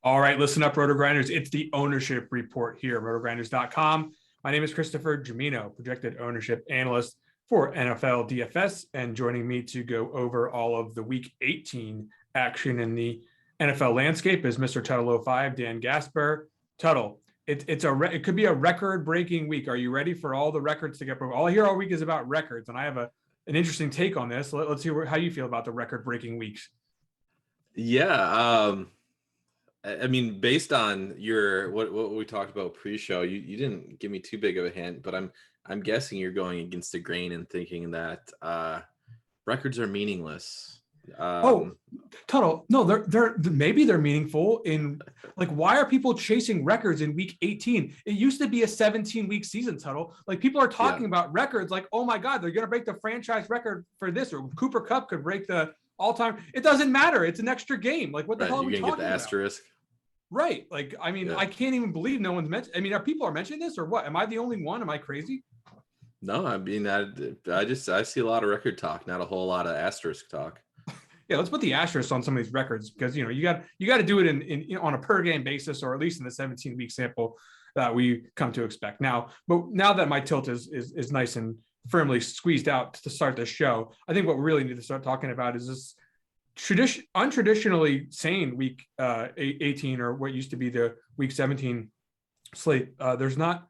All right, listen up, RotoGrinders. It's the ownership report here at RotoGrinders.com. My name is Christopher Gimino, projected ownership analyst for NFL DFS, and joining me to go over all of the Week 18 action in the NFL landscape is Mr. Tuttle 05, Dan Gaspar. Tuttle, it could be a record-breaking week. Are you ready for all the records to get broken? All I hear all week is about records, and I have an interesting take on this. Let's hear how you feel about the record-breaking weeks. Yeah, I mean, based on what we talked about pre-show, you didn't give me too big of a hint, but I'm guessing you're going against the grain and thinking that records are meaningless. Tuttle, no, they're maybe they're meaningful in, like, why are people chasing records in week 18? It used to be a 17-week season, Tuttle. Like, people are talking about records like, oh my God, they're gonna break the franchise record for this, or Cooper Kupp could break the all-time. It doesn't matter. It's an extra game. Like, what the hell are we talking about? You're gonna get the asterisk. Right. Like, I mean, I can't even believe no one's mentioned. I mean, are people mentioning this or what? Am I the only one? Am I crazy? No, I mean, I see a lot of record talk, not a whole lot of asterisk talk. Yeah, let's put the asterisk on some of these records, because you got to do it in on a per game basis, or at least in the 17-week sample that we come to expect now. But now that my tilt is nice and firmly squeezed out to start the show, I think what we really need to start talking about is this untraditionally sane week 18, or what used to be the week 17 slate. There's not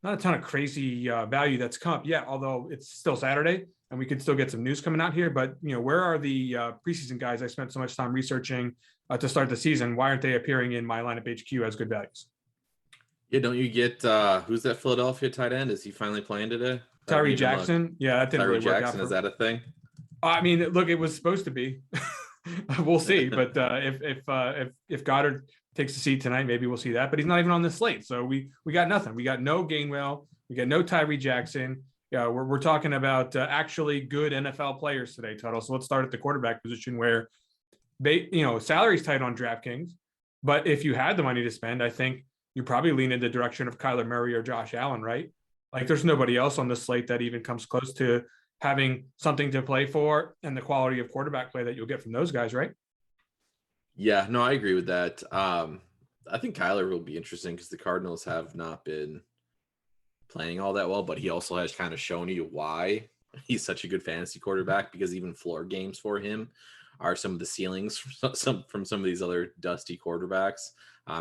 a ton of crazy value that's come up yet, although it's still Saturday and we could still get some news coming out here. But where are the preseason guys I spent so much time researching to start the season? Why aren't they appearing in my lineup HQ as good values? Yeah, don't you get who's that Philadelphia tight end? Is he finally playing today? Tyree Jackson. Yeah, that didn't really work out. Is that a thing? I mean, look, it was supposed to be. We'll see. But if Goddard takes the seat tonight, maybe we'll see that. But he's not even on the slate, so we got nothing. We got no Gainwell. We got no Tyree Jackson. Yeah, we're talking about actually good NFL players today, Tuttle. So let's start at the quarterback position, where salary's tight on DraftKings, but if you had the money to spend, I think you probably lean in the direction of Kyler Murray or Josh Allen, right? Like, there's nobody else on the slate that even comes close to having something to play for and the quality of quarterback play that you'll get from those guys, right? Yeah, no, I agree with that. I think Kyler will be interesting because the Cardinals have not been playing all that well, but he also has kind of shown you why he's such a good fantasy quarterback, because even floor games for him are some of the ceilings from some of these other dusty quarterbacks.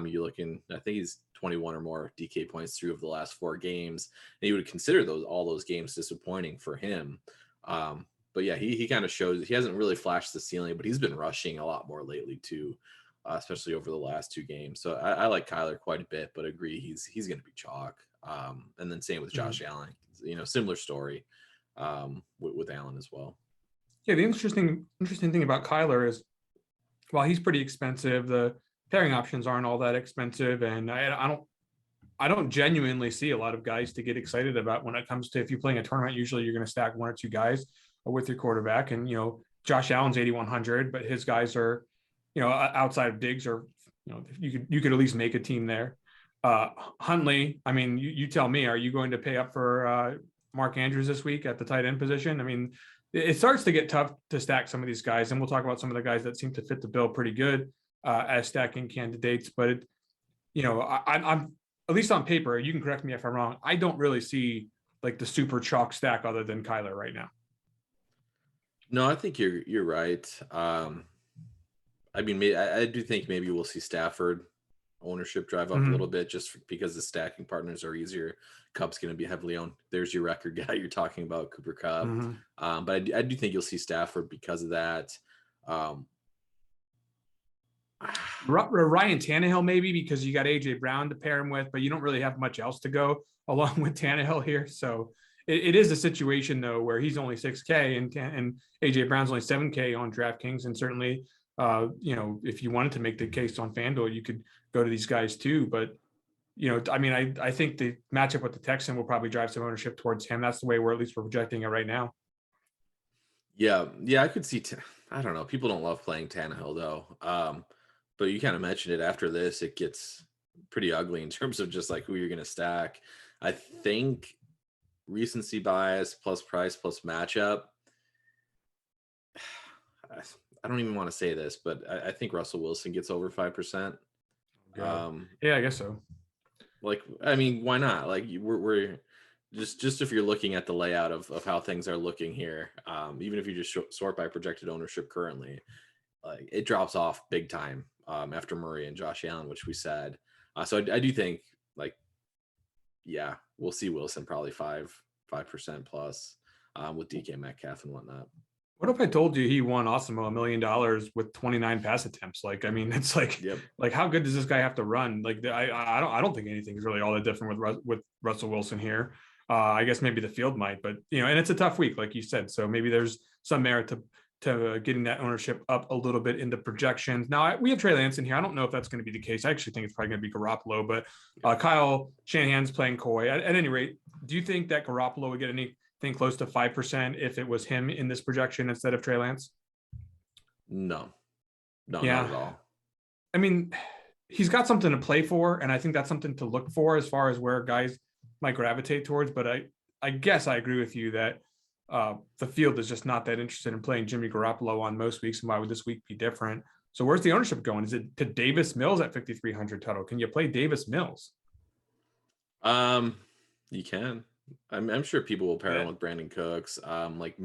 You're looking, I think he's 21 or more DK points through of the last 4 games, and you would consider all those games disappointing for him. But yeah, he kind of shows he hasn't really flashed the ceiling, but he's been rushing a lot more lately too, especially over the last 2 games. So I like Kyler quite a bit, but agree he's going to be chalk. And then same with Josh Allen, similar story with Allen as well. Yeah, the interesting thing about Kyler is, while he's pretty expensive, the pairing options aren't all that expensive, and I don't genuinely see a lot of guys to get excited about when it comes to, if you're playing a tournament, usually you're going to stack 1 or 2 guys with your quarterback. And Josh Allen's 8,100, but his guys are outside of Diggs, or you could at least make a team there. Huntley, I mean, you tell me, are you going to pay up for Mark Andrews this week at the tight end position? I mean, it starts to get tough to stack some of these guys, and we'll talk about some of the guys that seem to fit the bill pretty good as stacking candidates. But I'm, at least on paper, you can correct me if I'm wrong, I don't really see like the super chalk stack other than Kyler right now. No, I think you're right. I mean, I do think maybe we'll see Stafford ownership drive up a little bit, just because the stacking partners are easier. Kupp's going to be heavily owned. There's your record guy you're talking about, Cooper Kupp. But I do think you'll see Stafford because of that. Ryan Tannehill maybe, because you got AJ Brown to pair him with, but you don't really have much else to go along with Tannehill here. So it is a situation though where he's only 6K and AJ Brown's only 7K on DraftKings, and certainly if you wanted to make the case on FanDuel, you could go to these guys too. But I mean, I think the matchup with the Texan will probably drive some ownership towards him. That's the way we're projecting it right now. Yeah, I could see. I don't know. People don't love playing Tannehill though. But you kind of mentioned it. After this, it gets pretty ugly in terms of just like who you're going to stack. I think recency bias plus price plus matchup. I don't even want to say this, but I think Russell Wilson gets over 5%. Yeah, I guess so. Like, I mean, why not? Like, we're just if you're looking at the layout of how things are looking here, even if you just sort by projected ownership currently, like it drops off big time after Murray and Josh Allen, which we said. So I do think, like, yeah, we'll see Wilson probably 5% plus with DK Metcalf and whatnot. What if I told you he won Osimo $1 million with 29 pass attempts? Like, I mean, it's like, Yep. like how good does this guy have to run? Like, I don't think anything is really all that different with Russell Wilson here. I guess maybe the field might, but and it's a tough week, like you said. So maybe there's some merit to getting that ownership up a little bit into projections. Now we have Trey Lance in here. I don't know if that's going to be the case. I actually think it's probably going to be Garoppolo, but Kyle Shanahan's playing coy. At any rate, do you think that Garoppolo would get anything close to 5% if it was him in this projection instead of Trey Lance? No, Yeah. Not at all. I mean, he's got something to play for, and I think that's something to look for as far as where guys might gravitate towards. But I guess I agree with you that the field is just not that interested in playing Jimmy Garoppolo on most weeks. And why would this week be different? So where's the ownership going? Is it to Davis Mills at 5,300 total? Can you play Davis Mills? You can. I'm sure people will pair him with Brandon Cooks. Like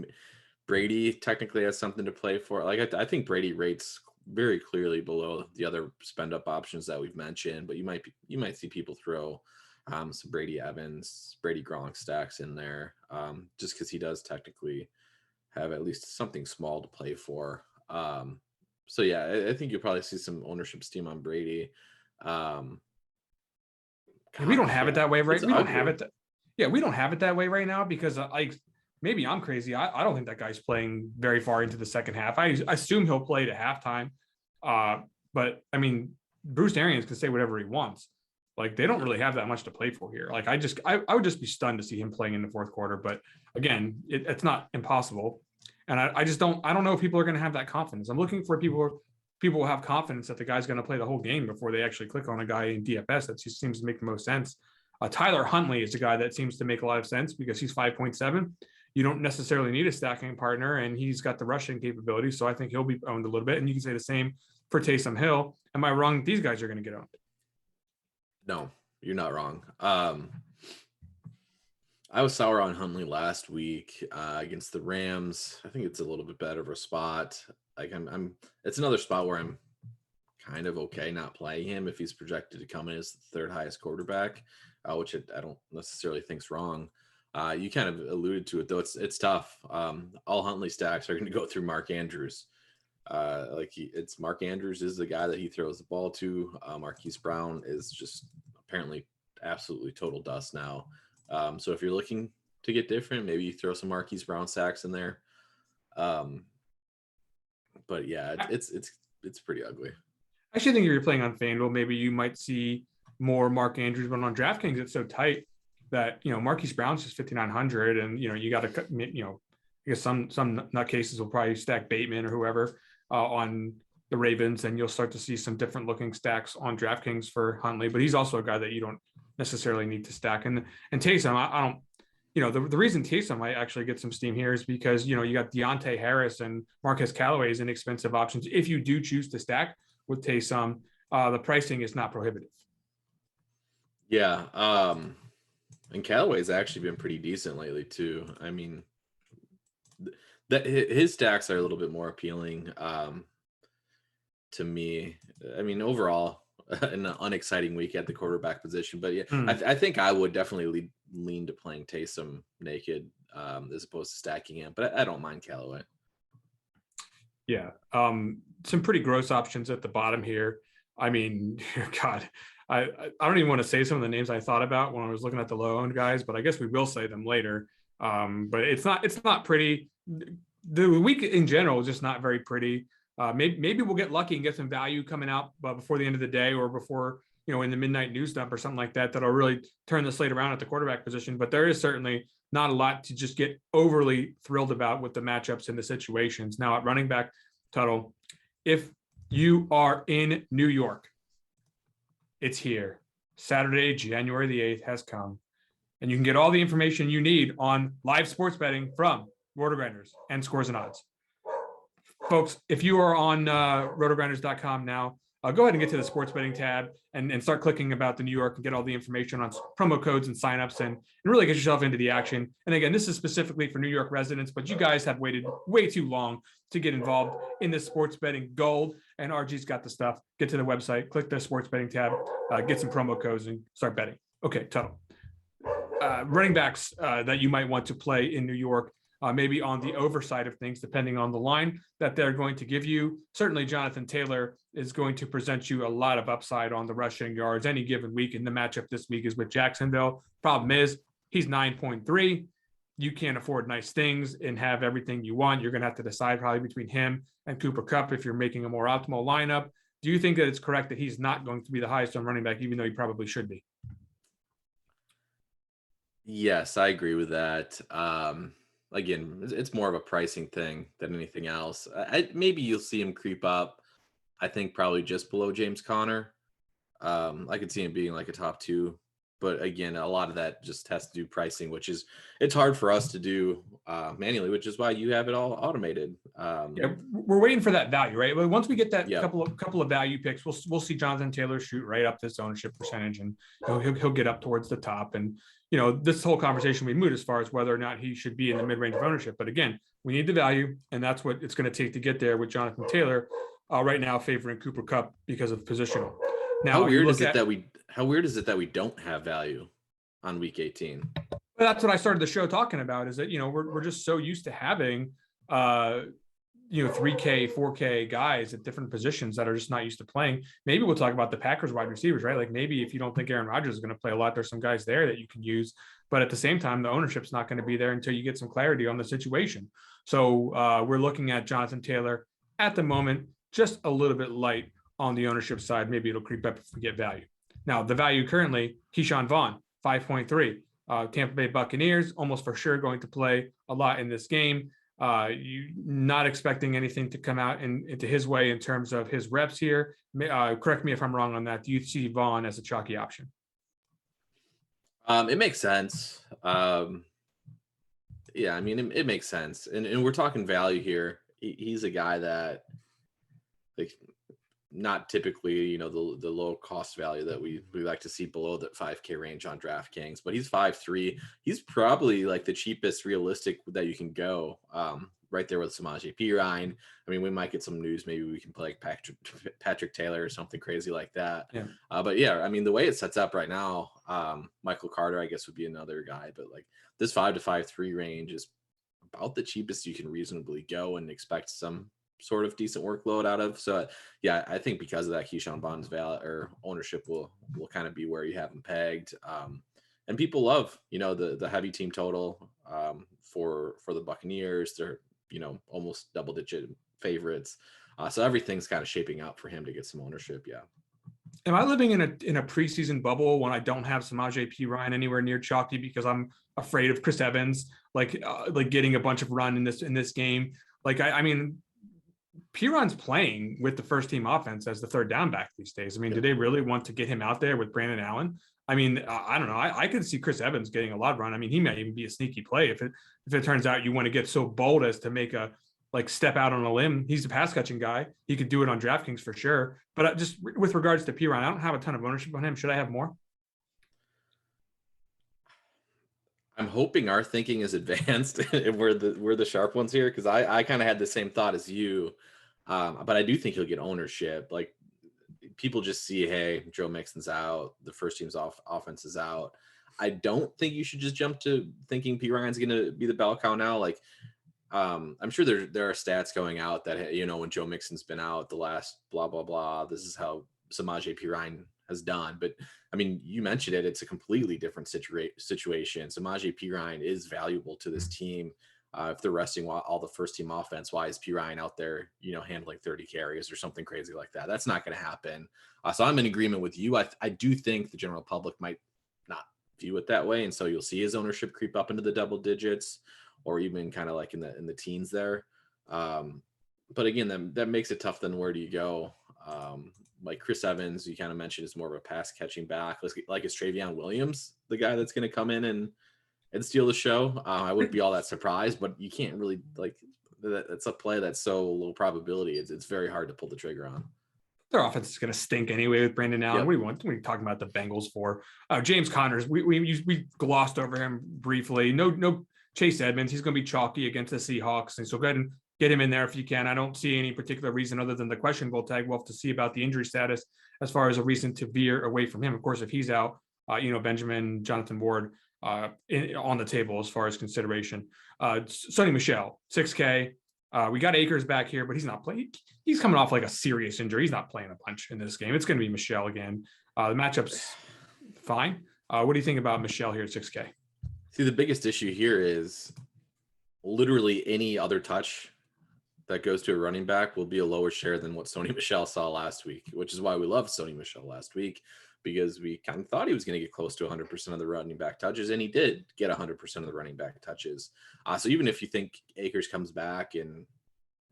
Brady technically has something to play for. Like I think Brady rates very clearly below the other spend up options that we've mentioned, but you might see people throw some Brady Evans, Brady Gronk stacks in there, just because he does technically have at least something small to play for. So yeah, I think you'll probably see some ownership steam on Brady. We don't have it that way, right? We don't have it. We don't have it that way right now because maybe I'm crazy. I don't think that guy's playing very far into the second half. I assume he'll play to halftime. But I mean, Bruce Arians can say whatever he wants. Like they don't really have that much to play for here. Like I would just be stunned to see him playing in the fourth quarter. But again, it's not impossible. And I don't know if people are going to have that confidence. I'm looking for people will have confidence that the guy's going to play the whole game before they actually click on a guy in DFS. That just seems to make the most sense. Tyler Huntley is a guy that seems to make a lot of sense because he's 5.7. You don't necessarily need a stacking partner, and he's got the rushing capability. So I think he'll be owned a little bit. And you can say the same for Taysom Hill. Am I wrong? These guys are going to get owned. No, you're not wrong. I was sour on Huntley last week against the Rams. I think it's a little bit better of a spot. Like it's another spot where I'm kind of okay not playing him if he's projected to come in as the third highest quarterback, which I don't necessarily think's wrong. You kind of alluded to it though. It's tough. All Huntley stacks are going to go through Mark Andrews. It's Mark Andrews is the guy that he throws the ball to. Marquise Brown is just apparently absolutely total dust now. So if you're looking to get different, maybe you throw some Marquise Brown sacks in there. But yeah, it's pretty ugly. I actually think if you're playing on FanDuel, maybe you might see more Mark Andrews, but on DraftKings, it's so tight that, Marquise Brown's just 5,900 and, you got to, I guess some nutcases will probably stack Bateman or whoever on the Ravens, and you'll start to see some different looking stacks on DraftKings for Huntley, but he's also a guy that you don't necessarily need to stack. And Taysom, I don't, the reason Taysom might actually get some steam here is because, you got Deontay Harris and Marquez Callaway as inexpensive options. If you do choose to stack with Taysom, the pricing is not prohibitive. Yeah. And Callaway's actually been pretty decent lately too. I mean, that his stacks are a little bit more appealing to me. I mean, overall, an unexciting week at the quarterback position, but yeah, I think I would definitely lean to playing Taysom naked as opposed to stacking him, but I don't mind Callaway. Yeah. Some pretty gross options at the bottom here. I mean, God, I don't even want to say some of the names I thought about when I was looking at the low owned guys, but I guess we will say them later. But it's not pretty. The week in general is just not very pretty. Maybe we'll get lucky and get some value coming out before the end of the day or before, in the midnight news dump or something like that, that'll really turn the slate around at the quarterback position. But there is certainly not a lot to just get overly thrilled about with the matchups and the situations. Now at running back, Tuttle, if you are in New York, it's here. Saturday, January the 8th has come. And you can get all the information you need on live sports betting from RotoGrinders and Scores and Odds. Folks, if you are on rotogrinders.com now, go ahead and get to the sports betting tab and start clicking about the New York and get all the information on promo codes and signups and really get yourself into the action. And again, this is specifically for New York residents, but you guys have waited way too long to get involved in this sports betting gold. And RG's got the stuff. Get to the website, click the sports betting tab, get some promo codes and start betting. Okay, Tuttle. Running backs that you might want to play in New York, maybe on the overside of things, depending on the line that they're going to give you. Certainly, Jonathan Taylor is going to present you a lot of upside on the rushing yards any given week. And the matchup this week is with Jacksonville. Problem is, he's 9.3. You can't afford nice things and have everything you want. You're going to have to decide probably between him and Cooper Kupp if you're making a more optimal lineup. Do you think that it's correct that he's not going to be the highest on running back, even though he probably should be? Yes, I agree with that. Again, it's more of a pricing thing than anything else. Maybe you'll see him creep up. I think probably just below James Conner. I could see him being like a top 2, but again, a lot of that just has to do pricing, which is it's hard for us to do manually, which is why you have it all automated. Yeah, we're waiting for that value, right? But once we get that Yep. couple of value picks, we'll see Jonathan Taylor shoot right up this ownership percentage, and he'll get up towards the top. And this whole conversation we moved as far as whether or not he should be in the mid range of ownership. But again, we need the value, and that's what it's going to take to get there with Jonathan Taylor. Right now, favoring Cooper Kupp because of positional. Now, how weird is it that we don't have value on week 18? That's what I started the show talking about. Is that we're just so used to having 3K, 4K guys at different positions that are just not used to playing. Maybe we'll talk about the Packers wide receivers, right? Like maybe if you don't think Aaron Rodgers is going to play a lot, there's some guys there that you can use. But at the same time, the ownership's not going to be there until you get some clarity on the situation. So we're looking at Jonathan Taylor at the moment, just a little bit light on the ownership side. Maybe it'll creep up if we get value. Now, the value currently, Keyshawn Vaughn, 5.3. Tampa Bay Buccaneers, almost for sure going to play a lot in this game. You not expecting anything to come out into his way in terms of his reps here. Correct me if I'm wrong on that. Do you see Vaughn as a chalky option? It makes sense. Yeah, I mean, it makes sense. And we're talking value here. He's a guy that, like, not typically, the low cost value that we like to see below that 5K range on DraftKings, but he's 5'3". He's probably like the cheapest realistic that you can go, right there with Samaje Perine. I mean, we might get some news. Maybe we can play like Patrick Taylor or something crazy like that. Yeah. But yeah, I mean, the way it sets up right now, Michael Carter, I guess, would be another guy, but like this 5 to 5'3" range is about the cheapest you can reasonably go and expect some sort of decent workload out of. So yeah, I think because of that, Keyshawn Vaughn's value or ownership will kind of be where you have him pegged. And people love, the heavy team total for the Buccaneers. They're, almost double digit favorites. So everything's kind of shaping out for him to get some ownership. Yeah. Am I living in a preseason bubble when I don't have Samaje Perine anywhere near chalky because I'm afraid of Chris Evans, like getting a bunch of run in this game? Like, I mean, Perine's playing with the first team offense as the third down back these days. I mean, do they really want to get him out there with Brandon Allen? I mean, I don't know. I could see Chris Evans getting a lot of run. I mean, he might even be a sneaky play if it turns out you want to get so bold as to make a step out on a limb. He's a pass catching guy. He could do it on DraftKings for sure. But just with regards to Perine, I don't have a ton of ownership on him. Should I have more? I'm hoping our thinking is advanced and we're the sharp ones here, because I kind of had the same thought as you. But I do think he'll get ownership. Like, people just see, hey, Joe Mixon's out, the first team's offense is out. I don't think you should just jump to thinking Perine's going to be the bell cow now. Like, I'm sure there are stats going out that, when Joe Mixon's been out the last blah, blah, blah, this is how Samaje Perine has done. But I mean, you mentioned it, it's a completely different situation. Samaje Perine is valuable to this team. If they're resting all the first team offense, why is Perine out there, handling 30 carries or something crazy like that? That's not going to happen. So I'm in agreement with you. I do think the general public might not view it that way. And so you'll see his ownership creep up into the double digits or even kind of like in the teens there. But again, that makes it tough. Then where do you go? Like Chris Evans, you kind of mentioned, is more of a pass catching back. Like is Travion Williams the guy that's going to come in and steal the show? I wouldn't be all that surprised, but you can't really, like, that's a play that's so low probability. It's very hard to pull the trigger on. their offense is going to stink anyway with Brandon Allen. Yep. What are you talking about the Bengals for? James Connors, we glossed over him briefly. No Chase Edmonds. He's going to be chalky against the Seahawks, and so go ahead and get him in there if you can. I don't see any particular reason other than the questionable tag. We'll have to see about the injury status as far as a reason to veer away from him. Of course, if he's out, Benjamin, Jonathan Ward on the table as far as consideration. Sonny Michel, 6K. We got Akers back here, but he's not playing. He's coming off like a serious injury. He's not playing a bunch in this game. It's going to be Michel again. The matchup's fine. What do you think about Michel here at 6K? See, the biggest issue here is literally any other touch that goes to a running back will be a lower share than what Sonny Michel saw last week, which is why we loved Sonny Michel last week, because we kind of thought he was going to get close to 100% of the running back touches, and he did get 100% of the running back touches. So even if you think Akers comes back and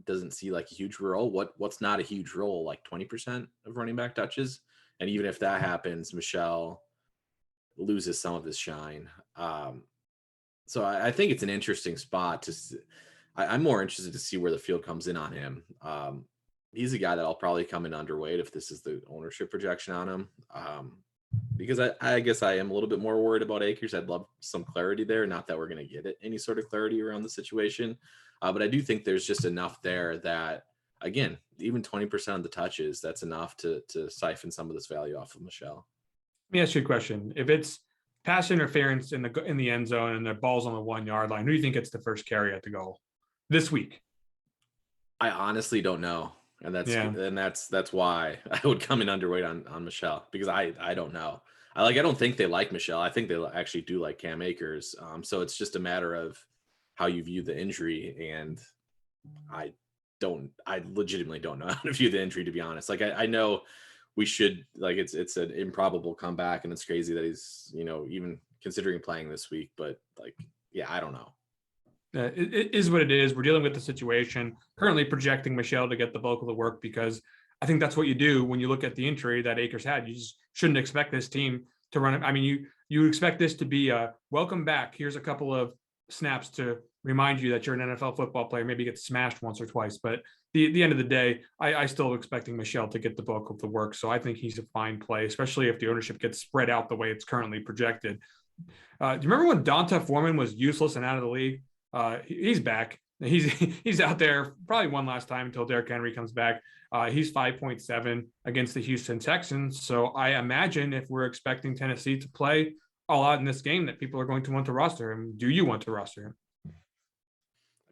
doesn't see like a huge role, what's not a huge role, like 20% of running back touches? And even if that happens, Michel loses some of his shine. So I think it's an interesting spot I'm more interested to see where the field comes in on him. He's a guy that I'll probably come in underweight if this is the ownership projection on him. Because I guess I am a little bit more worried about Akers. I'd love some clarity there. Not that we're going to get any sort of clarity around the situation. But I do think there's just enough there that, again, even 20% of the touches, that's enough to siphon some of this value off of Michel. Let me ask you a question. If it's pass interference in the end zone and the ball's on the 1 yard line, who do you think gets the first carry at the goal this week? I honestly don't know. And that's why I would come in underweight on Michel, because I don't know. I don't think they like Michel. I think they actually do like Cam Akers. So it's just a matter of how you view the injury. And I legitimately don't know how to view the injury, to be honest. I know we should, it's an improbable comeback, and it's crazy that he's, even considering playing this week, but I don't know. It is what it is. We're dealing with the situation, currently projecting Michel to get the bulk of the work, because I think that's what you do when you look at the injury that Akers had. You just shouldn't expect this team to run it. I mean, you expect this to be a welcome back. Here's a couple of snaps to remind you that you're an NFL football player, maybe get smashed once or twice. But the end of the day, I still expecting Michel to get the bulk of the work. So I think he's a fine play, especially if the ownership gets spread out the way it's currently projected. Do you remember when Donta Foreman was useless and out of the league? He's back. He's out there probably one last time until Derrick Henry comes back. He's 5.7 against the Houston Texans. So I imagine if we're expecting Tennessee to play all out in this game, that people are going to want to roster him. Do you want to roster him? I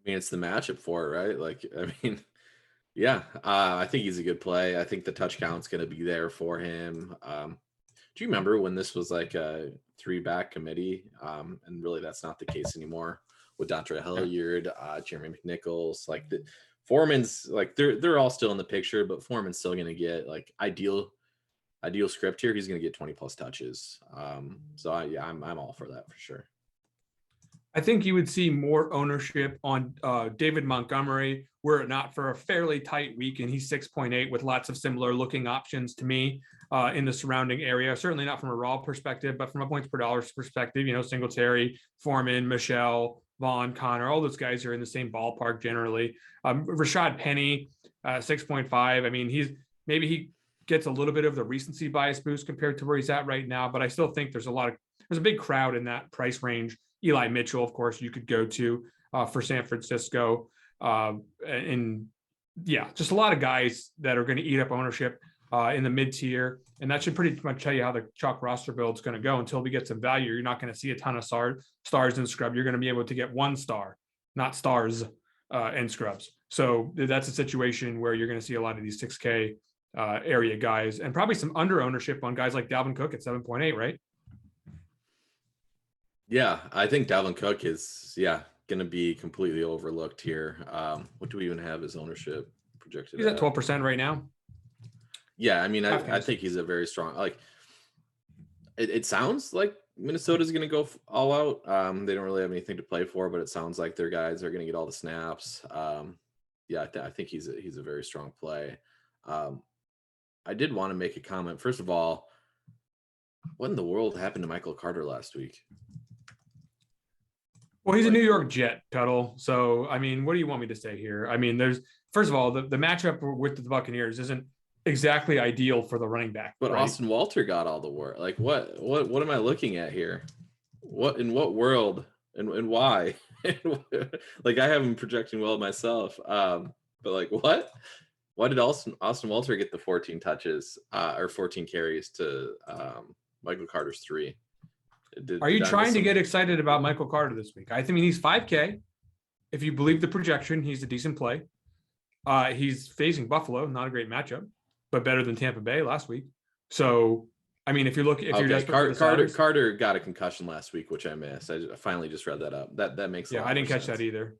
mean, it's the matchup for it, right? Yeah, I think he's a good play. I think the touch count's going to be there for him. Do you remember when this was like a 3-back committee? And really that's not the case anymore with Dontre Hilliard, Jeremy McNichols, Foreman's they're all still in the picture, but Foreman's still going to get ideal script here. He's going to get 20 plus touches. So I'm all for that for sure. I think you would see more ownership on David Montgomery were it not for a fairly tight week, and he's 6.8 with lots of similar looking options to me in the surrounding area. Certainly not from a raw perspective, but from a points per dollar perspective, Singletary, Foreman, Michel, Vaughn, Connor, all those guys are in the same ballpark generally. Rashad Penny, 6.5. I mean, he gets a little bit of the recency bias boost compared to where he's at right now, but I still think there's a big crowd in that price range. Eli Mitchell, of course, you could go to for San Francisco. Just a lot of guys that are going to eat up ownership in the mid-tier. And that should pretty much tell you how the chalk roster build is going to go. Until we get some value, you're not going to see a ton of stars in scrub. You're going to be able to get 1 star, not stars in scrubs. So that's a situation where you're going to see a lot of these 6K area guys, and probably some under ownership on guys like Dalvin Cook at 7.8, right? Yeah, I think Dalvin Cook is, going to be completely overlooked here. What do we even have his ownership projected? He's at 12% right now. Yeah, I mean, I think he's a very strong, it sounds like Minnesota's going to go all out. They don't really have anything to play for, but it sounds like their guys are going to get all the snaps. I think he's a very strong play. I did want to make a comment. First of all, what in the world happened to Michael Carter last week? Well, he's a New York Jet, Tuttle. So, I mean, what do you want me to say here? I mean, first of all, the matchup with the Buccaneers isn't exactly ideal for the running back. But right? Austin Walter got all the work. Like what am I looking at here? In what world and why? Like I have him projecting well myself. But like what? Why did Austin Walter get the 14 touches or 14 carries to Michael Carter's 3? Are you Did I miss trying to some? get excited about Michael Carter this week? I mean, he's 5K. If you believe the projection, he's a decent play. He's facing Buffalo, not a great matchup, but better than Tampa Bay last week. So, I mean, if you're Okay, desperate for the salaries, Carter got a concussion last week, which I missed. I finally just read that up. That makes a lot I didn't more catch sense. that either.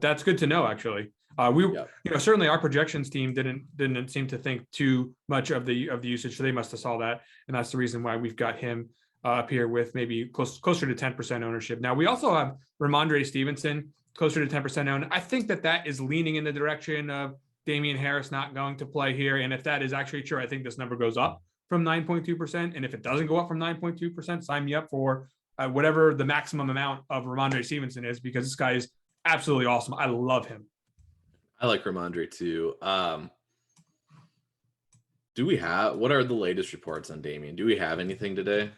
That's good to know, actually. Certainly our projections team didn't seem to think too much of the usage, so they must have saw that, and that's the reason why we've got him up here with maybe closer to 10% ownership. Now we also have Ramondre Stevenson closer to 10% owned. I think that is leaning in the direction of Damian Harris not going to play here, and if that is actually true, I think this number goes up from 9.2%, and if it doesn't go up from 9.2%, sign me up for whatever the maximum amount of Ramondre Stevenson is, because this guy is absolutely awesome. I love him. I like Ramondre too. What are the latest reports on Damian? Do we have anything today?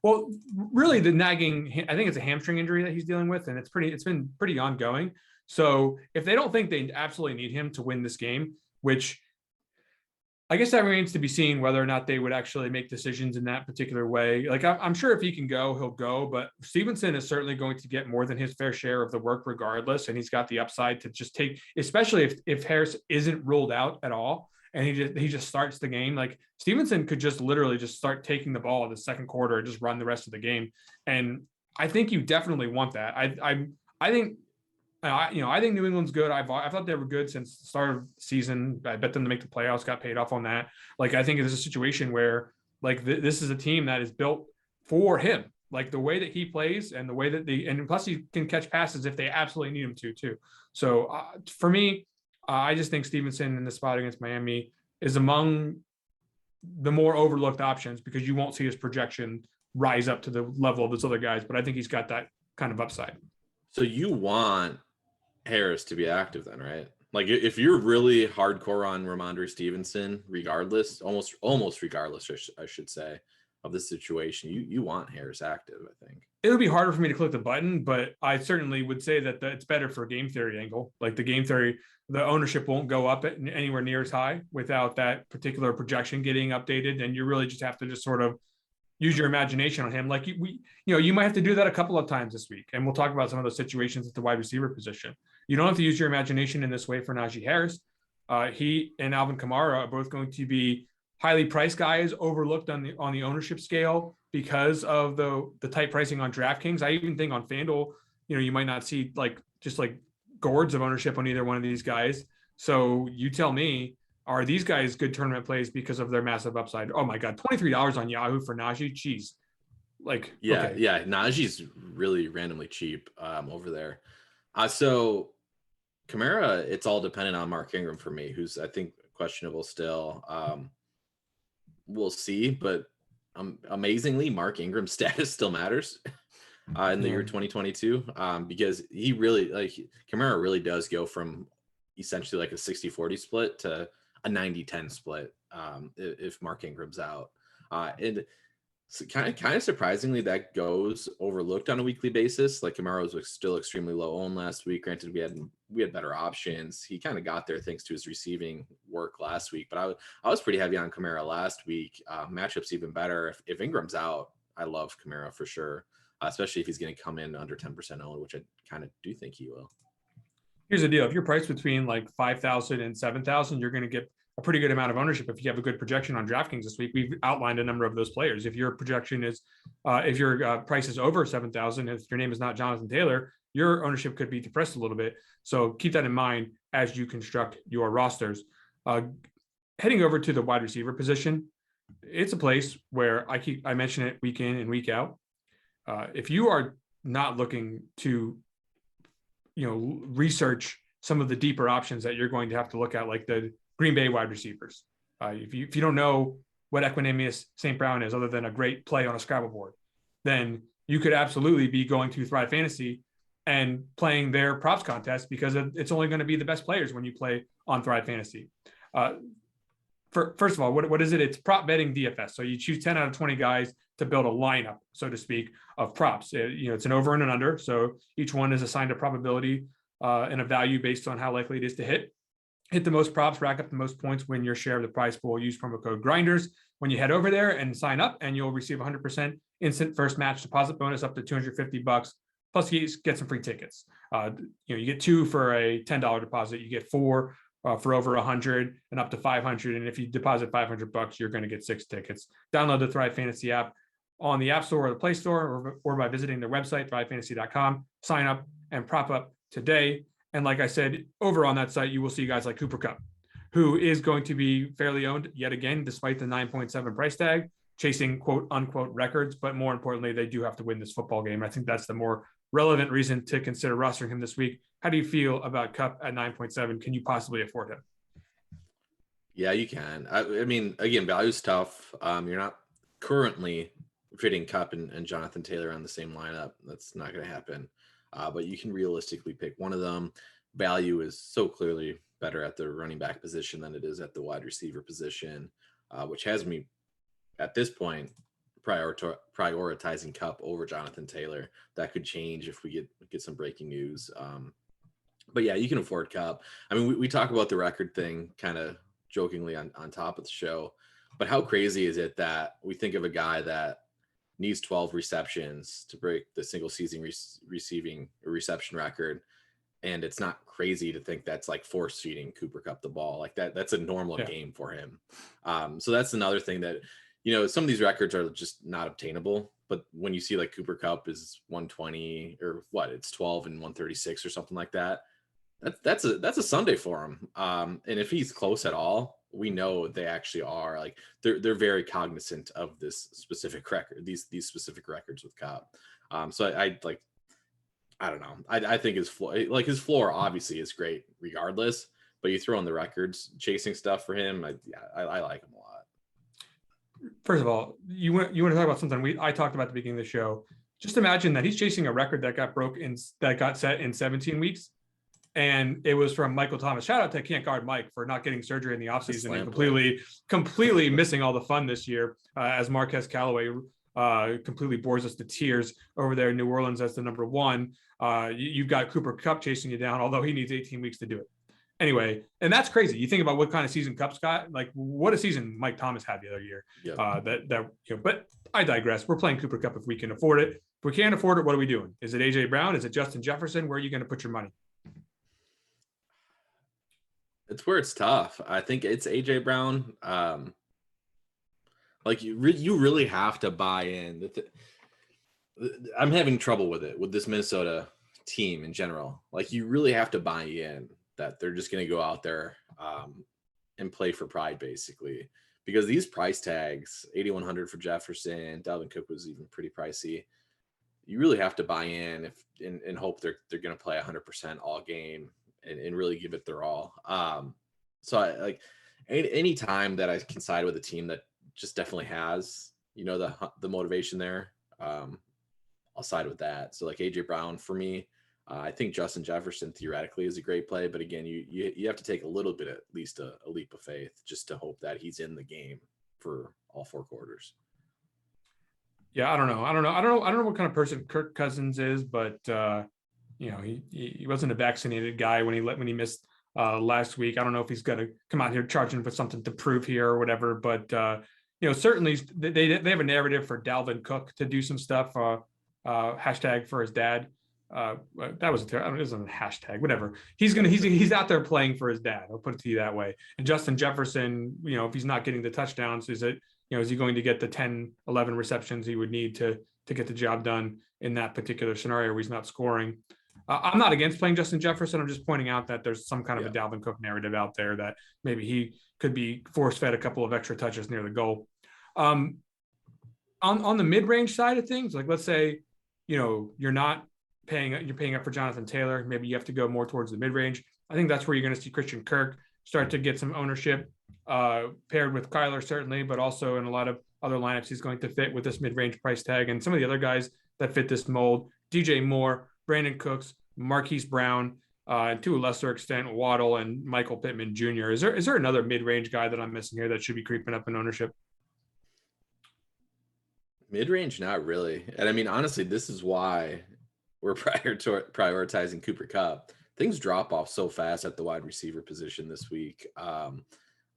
Well, really the nagging, I think it's a hamstring injury that he's dealing with, and it's been pretty ongoing. So if they don't think they absolutely need him to win this game, which I guess that remains to be seen whether or not they would actually make decisions in that particular way. Like I'm sure if he can go, he'll go, but Stevenson is certainly going to get more than his fair share of the work regardless. And he's got the upside to just take, especially if Harris isn't ruled out at all and he just starts the game. Like Stevenson could just literally just start taking the ball in the second quarter and just run the rest of the game. And I think you definitely want that. I think New England's good. I thought they were good since the start of the season. I bet them to make the playoffs, got paid off on that. Like, I think it's a situation where like this is a team that is built for him. Like the way that he plays and the way that and plus he can catch passes if they absolutely need him to too. So for me, I just think Stevenson in the spot against Miami is among the more overlooked options because you won't see his projection rise up to the level of those other guys. But I think he's got that kind of upside. So you want Harris to be active then, right? Like if you're really hardcore on Ramondre Stevenson, regardless, almost regardless, I should say, of the situation, you want Harris active, I think. It would be harder for me to click the button, but I certainly would say that it's better for game theory angle. Like the game theory, the ownership won't go up anywhere near as high without that particular projection getting updated. And you really just have to just sort of use your imagination on him. Like you might have to do that a couple of times this week. And we'll talk about some of those situations at the wide receiver position. You don't have to use your imagination in this way for Najee Harris. He and Alvin Kamara are both going to be highly priced guys, overlooked on the ownership scale because of the tight pricing on DraftKings. I even think on FanDuel, you might not see just gourds of ownership on either one of these guys. So you tell me, are these guys good tournament plays because of their massive upside? Oh my God, $23 on Yahoo for Najee. Jeez. Yeah. Najee's really randomly cheap over there. So Kamara, it's all dependent on Mark Ingram for me, who's I think questionable still. We'll see, but amazingly, Mark Ingram's status still matters in the year 2022 because he really Kamara really does go from essentially like a 60-40 split to a 90-10 split if Mark Ingram's out. And so kind of surprisingly, that goes overlooked on a weekly basis. Like Kamara was still extremely low owned last week. Granted, we had better options. He kind of got there thanks to his receiving work last week. But I was pretty heavy on Kamara last week. Matchups even better. If Ingram's out, I love Kamara for sure, especially if he's going to come in under 10% owned, which I kind of do think he will. Here's the deal. If you're priced between like 5,000 and 7,000, you're going to get a pretty good amount of ownership if you have a good projection on DraftKings this week. We've outlined a number of those players. If your projection is, if your price is over 7,000, if your name is not Jonathan Taylor, your ownership could be depressed a little bit. So keep that in mind as you construct your rosters. Heading over to the wide receiver position, it's a place where I mention it week in and week out. If you are not looking to, research some of the deeper options that you're going to have to look at, like the Green Bay wide receivers. If you don't know what Equanimeous St. Brown is other than a great play on a Scrabble board, then you could absolutely be going to Thrive Fantasy and playing their props contest because it's only going to be the best players when you play on Thrive Fantasy. first of all, what is it? It's prop betting DFS. So you choose 10 out of 20 guys to build a lineup, so to speak, of props. It's an over and an under. So each one is assigned a probability and a value based on how likely it is to hit the most props, rack up the most points, win your share of the prize pool. Use promo code Grinders when you head over there and sign up, and you'll receive 100% instant first match deposit bonus up to $250. Plus, you get some free tickets. You get 2 for a $10 deposit. You get 4 for over 100 and up to 500. And if you deposit $500, you're going to get 6 tickets. Download the Thrive Fantasy app on the App Store or the Play Store, or by visiting their website, thrivefantasy.com. Sign up and prop up today. And like I said, over on that site, you will see guys like Cooper Kupp, who is going to be fairly owned yet again, despite the 9.7 price tag, chasing quote unquote records. But more importantly, they do have to win this football game. I think that's the more relevant reason to consider rostering him this week. How do you feel about Kupp at 9.7? Can you possibly afford him? Yeah, you can. I mean, again, value's tough. You're not currently fitting Kupp and Jonathan Taylor on the same lineup. That's not going to happen. But you can realistically pick one of them. Value is so clearly better at the running back position than it is at the wide receiver position, which has me at this point prioritizing Kupp over Jonathan Taylor. That could change if we get some breaking news. But yeah, you can afford Kupp. I mean, we talk about the record thing kind of jokingly on top of the show, but how crazy is it that we think of a guy that needs 12 receptions to break the single season receiving reception record, and it's not crazy to think that's like force feeding Cooper Kupp the ball. Like that's a normal game for him. So that's another thing that, some of these records are just not obtainable, but when you see like Cooper Kupp is 120 or it's 12 and 136 or something like that, that's a Sunday for him. And if he's close at all, we know they actually are. Like they're very cognizant of this specific record, these specific records with Kupp. So I don't know. I think his floor obviously is great regardless, but you throw in the records chasing stuff for him. I like him a lot. First of all, you want to talk about something I talked about at the beginning of the show. Just imagine that he's chasing a record that got set in 17 weeks. And it was from Michael Thomas. Shout out to Can't Guard Mike for not getting surgery in the offseason and completely missing all the fun this year, as Marquez Callaway completely bores us to tears over there in New Orleans as the number 1. You've got Cooper Kupp chasing you down, although he needs 18 weeks to do it. Anyway, and that's crazy. You think about what kind of season Kupp's got, like what a season Mike Thomas had the other year. Yep. But I digress. We're playing Cooper Kupp if we can afford it. If we can't afford it, what are we doing? Is it AJ Brown? Is it Justin Jefferson? Where are you going to put your money? It's where it's tough. I think it's AJ Brown. You really have to buy in. I'm having trouble with it with this Minnesota team in general. Like you really have to buy in that they're just going to go out there and play for pride, basically, because these price tags, 8,100 for Jefferson, Dalvin Cook was even pretty pricey. You really have to buy in and hope they're going to play 100% all game. And really give it their all. So I like any time that I can side with a team that just definitely has, the motivation there, I'll side with that. So like AJ Brown for me, I think Justin Jefferson theoretically is a great play, but again, you have to take a little bit, at least a leap of faith, just to hope that he's in the game for all 4 quarters. Yeah, I don't know what kind of person Kirk Cousins is, but he wasn't a vaccinated guy when he missed last week. I don't know if he's going to come out here charging for something to prove here or whatever, but certainly they have a narrative for Dalvin Cook to do some stuff. Hashtag for his dad. That was it wasn't a hashtag, whatever. He's out there playing for his dad. I'll put it to you that way. And Justin Jefferson, if he's not getting the touchdowns, is he going to get the 10, 11 receptions he would need to get the job done in that particular scenario where he's not scoring? I'm not against playing Justin Jefferson. I'm just pointing out that there's some kind of a Dalvin Cook narrative out there that maybe he could be force-fed a couple of extra touches near the goal. On the mid-range side of things, like let's say, you're paying up for Jonathan Taylor. Maybe you have to go more towards the mid-range. I think that's where you're going to see Christian Kirk start to get some ownership, paired with Kyler certainly, but also in a lot of other lineups he's going to fit with this mid-range price tag. And some of the other guys that fit this mold, DJ Moore, Brandon Cooks, Marquise Brown, and to a lesser extent, Waddle and Michael Pittman Jr. Is there another mid-range guy that I'm missing here that should be creeping up in ownership? Mid-range, not really. And I mean, honestly, this is why we're prioritizing Cooper Kupp. Things drop off so fast at the wide receiver position this week.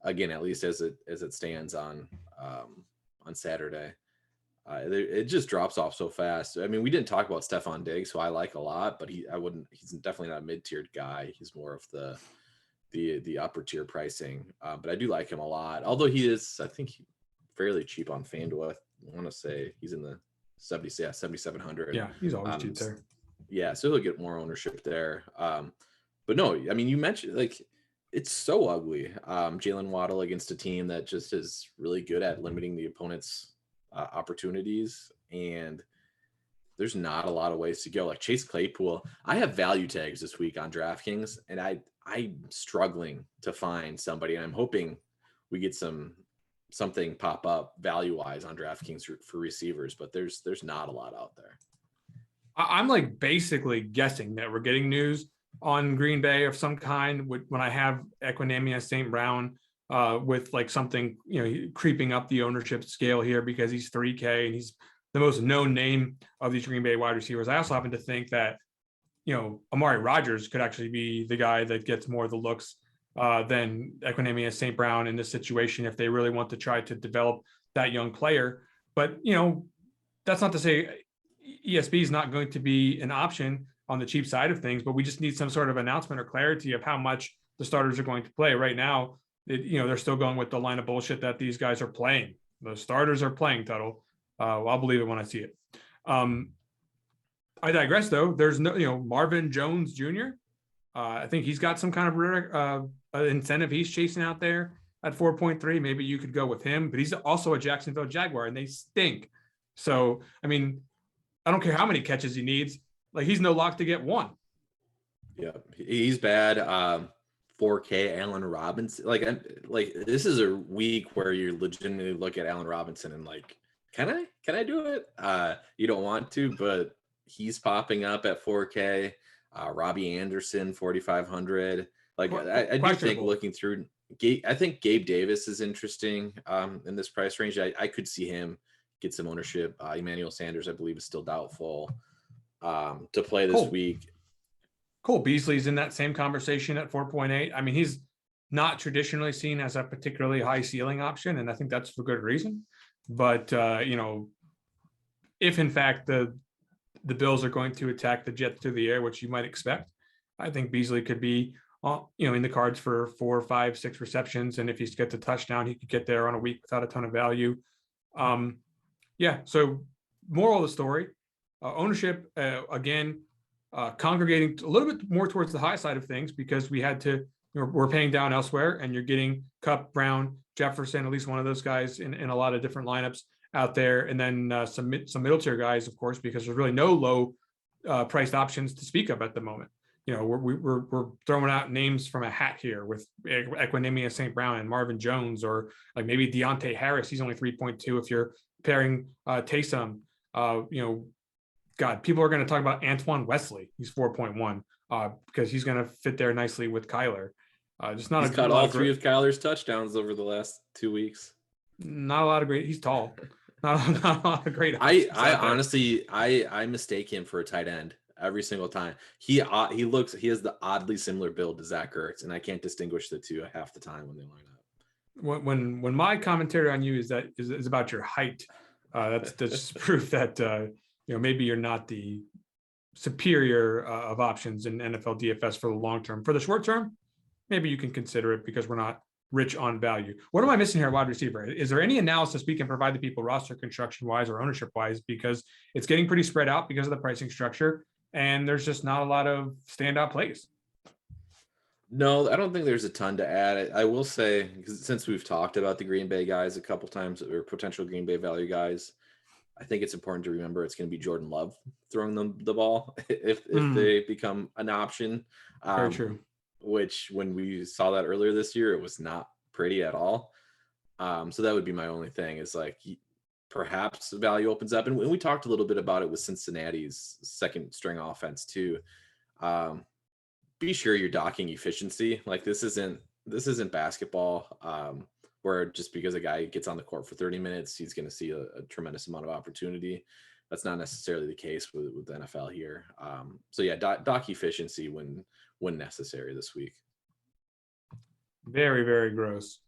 Again, at least as it stands on Saturday. It just drops off so fast. I mean, we didn't talk about Stephon Diggs, who I like a lot, but he's definitely not a mid-tiered guy. He's more of the upper tier pricing. But I do like him a lot. Although I think fairly cheap on FanDuel. I want to say he's in the 7,700. Yeah, he's always cheap there. Yeah, so he'll get more ownership there. But no, I mean, you mentioned like it's so ugly. Jalen Waddle against a team that just is really good at limiting the opponent's opportunities, and there's not a lot of ways to go. Like Chase Claypool, I have value tags this week on DraftKings, and I'm struggling to find somebody, and I'm hoping we get something pop up value wise on DraftKings for receivers, but there's not a lot out there. I'm like basically guessing that we're getting news on Green Bay of some kind when I have Equinemius St. Brown with like something, creeping up the ownership scale here because he's 3K and he's the most known name of these Green Bay wide receivers. I also happen to think that, Amari Rodgers could actually be the guy that gets more of the looks than Equinemius St. Brown in this situation if they really want to try to develop that young player. But, that's not to say ESB is not going to be an option on the cheap side of things, but we just need some sort of announcement or clarity of how much the starters are going to play. Right now, they're still going with the line of bullshit that these guys are playing. The starters are playing, Tuttle. I'll believe it when I see it. I digress, though. There's no, Marvin Jones Jr. I think he's got some kind of incentive he's chasing out there at 4.3. Maybe you could go with him, but he's also a Jacksonville Jaguar, and they stink. So, I mean, I don't care how many catches he needs. Like, he's no lock to get one. Yeah, he's bad. 4K Allen Robinson. Like this is a week where you legitimately look at Allen Robinson and like, can I do it? You don't want to, but he's popping up at 4K. Robbie Anderson, 4,500. Like I do think looking through, I think Gabe Davis is interesting in this price range. I could see him get some ownership. Emmanuel Sanders, I believe, is still doubtful to play this week. Cole Beasley's in that same conversation at 4.8. I mean, he's not traditionally seen as a particularly high ceiling option, and I think that's for good reason. But if in fact the Bills are going to attack the Jets through the air, which you might expect, I think Beasley could be in the cards for 4, 5, 6 receptions, and if he gets a touchdown, he could get there on a week without a ton of value. So moral of the story, ownership again. Congregating a little bit more towards the high side of things because we had to, we're paying down elsewhere, and you're getting Kupp, Brown, Jefferson, at least one of those guys in a lot of different lineups out there, and then some middle tier guys, of course, because there's really no low priced options to speak of at the moment. We're throwing out names from a hat here with Equinemius St. Brown and Marvin Jones, or like maybe Deontay Harris. He's only 3.2 if you're pairing Taysom. God, people are going to talk about Antoine Wesley. He's 4.1 because he's going to fit there nicely with Kyler. He's caught all 3 of Kyler's touchdowns over the last 2 weeks. Not a lot of great. He's tall. Not a lot of great. I honestly, I mistake him for a tight end every single time. He has the oddly similar build to Zach Ertz, and I can't distinguish the two half the time when they line up. When my commentary on you is about your height, that's just proof that. Maybe you're not the superior of options in NFL DFS for the long term. For the short term, maybe you can consider it because we're not rich on value. What am I missing here, wide receiver? Is there any analysis we can provide the people roster construction wise or ownership wise? Because it's getting pretty spread out because of the pricing structure, and there's just not a lot of standout plays. No, I don't think there's a ton to add. I will say, since we've talked about the Green Bay guys a couple times, or potential Green Bay value guys, I think it's important to remember it's going to be Jordan Love throwing them the ball if they become an option. Very true. Which, when we saw that earlier this year, it was not pretty at all. So that would be my only thing, is like perhaps the value opens up. And we talked a little bit about it with Cincinnati's second string offense too. be sure you're docking efficiency. Like this isn't basketball, where just because a guy gets on the court for 30 minutes, he's going to see a tremendous amount of opportunity. That's not necessarily the case with the NFL here. So yeah, dock efficiency when necessary this week. Very, very gross.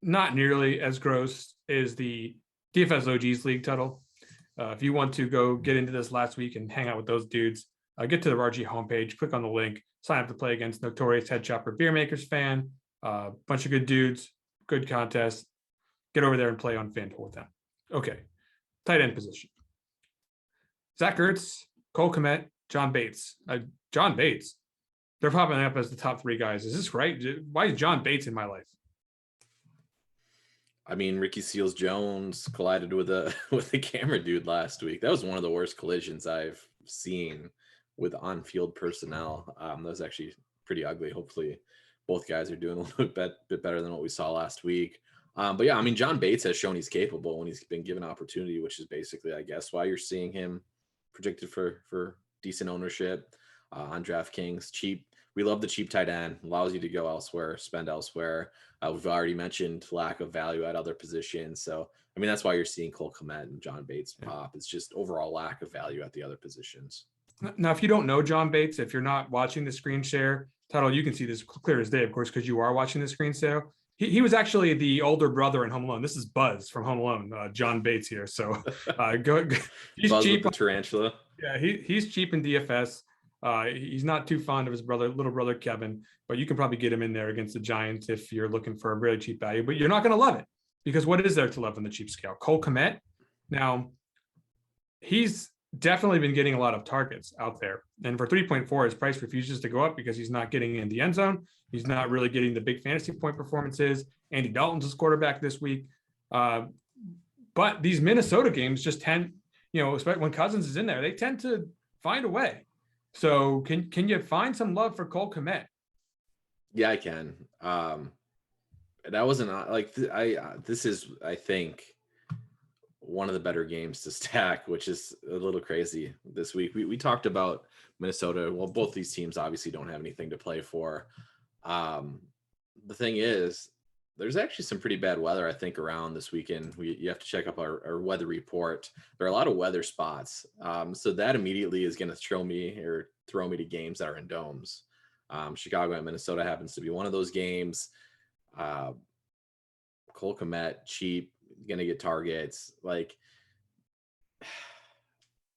Not nearly as gross as the DFS OGs league title. If you want to go get into this last week and hang out with those dudes, get to the RG homepage, click on the link, sign up to play against Notorious Head Shopper Beer Makers fan. Bunch of good dudes, good contest. Get over there and play on FanDuel with them. Okay, tight end position. Zach Ertz, Cole Kmet, John Bates. John Bates. They're popping up as the top 3 guys. Is this right? Why is John Bates in my life? I mean, Ricky Seals-Jones collided with a camera dude last week. That was one of the worst collisions I've seen with on-field personnel. That was actually pretty ugly. Hopefully, both guys are doing a little bit better than what we saw last week. But yeah, I mean, John Bates has shown he's capable when he's been given opportunity, which is basically, I guess, why you're seeing him projected for decent ownership on DraftKings. Cheap. We love the cheap tight end. Allows you to go elsewhere, spend elsewhere. We've already mentioned lack of value at other positions. So, I mean, that's why you're seeing Cole Kmet and John Bates pop. It's just overall lack of value at the other positions. Now, if you don't know John Bates, if you're not watching the screen share, Tuttle, you can see this clear as day, of course, because you are watching the screen share. He was actually the older brother in Home Alone. This is Buzz from Home Alone, John Bates here. So go. He's Buzz cheap. With the tarantula. Yeah, he's cheap in DFS. He's not too fond of his little brother Kevin, but you can probably get him in there against the Giants if you're looking for a really cheap value. But you're not going to love it because what is there to love on the cheap scale? Cole Kmet. Now, he's definitely been getting a lot of targets out there, and for 3.4, his price refuses to go up because he's not getting in the end zone. He's not really getting the big fantasy point performances. Andy Dalton's his quarterback this week, but these Minnesota games just tend, especially when Cousins is in there, they tend to find a way. So can you find some love for Cole Kmet? Yeah, I can. That wasn't like this is, I think, one of the better games to stack, which is a little crazy this week. We talked about Minnesota. Well, both these teams obviously don't have anything to play for. The thing is, there's actually some pretty bad weather, I think, around this weekend. You have to check up our weather report. There are a lot of weather spots. So that immediately is going to throw me to games that are in domes. Chicago and Minnesota happens to be one of those games. Cole Kmet, cheap, going to get targets. Like,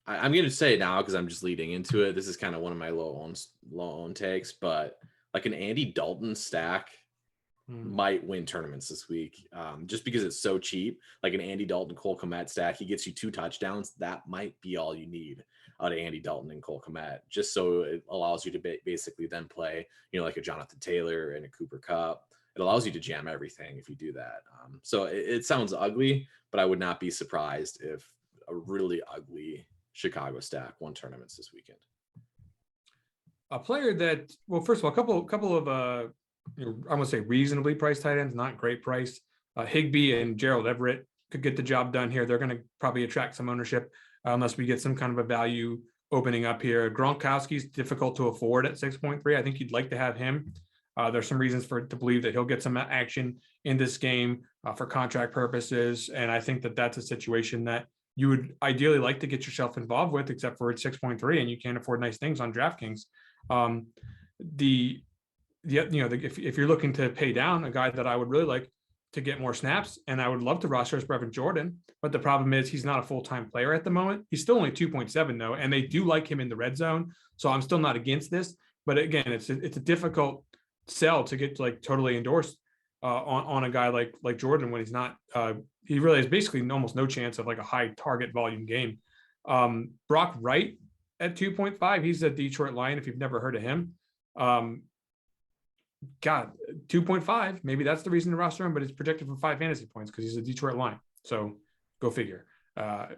I'm going to say it now because I'm just leading into it. This is kind of one of my low own takes, but like an Andy Dalton stack might win tournaments this week, just because it's so cheap. Like an Andy Dalton Cole Kmet stack, he gets you 2 touchdowns. That might be all you need out of Andy Dalton and Cole Kmet, just so it allows you to basically then play, like a Jonathan Taylor and a Cooper Kupp. It allows you to jam everything if you do that. So it sounds ugly, but I would not be surprised if a really ugly Chicago stack won tournaments this weekend. A player that, well, first of all, a couple of I'm gonna say reasonably priced tight ends, not great price. Higbee and Gerald Everett could get the job done here. They're going to probably attract some ownership unless we get some kind of a value opening up here. Gronkowski's difficult to afford at 6.3. I think you'd like to have him. There's some reasons to believe that he'll get some action in this game for contract purposes, and I think that that's a situation that you would ideally like to get yourself involved with, except for it's 6.3 and you can't afford nice things on DraftKings. If you're looking to pay down, a guy that I would really like to get more snaps, and I would love to roster is Brevin Jordan, but the problem is he's not a full-time player at the moment. He's still only 2.7 though, and they do like him in the red zone, so I'm still not against this. But again, it's a difficult sell to get like totally endorsed on a guy like Jordan when he's not. He really has basically almost no chance of like a high target volume game. Brock Wright at 2.5, he's a Detroit Lion. If you've never heard of him. God, 2.5. Maybe that's the reason to roster him, but it's projected for 5 fantasy points because he's a Detroit Lion. So go figure. How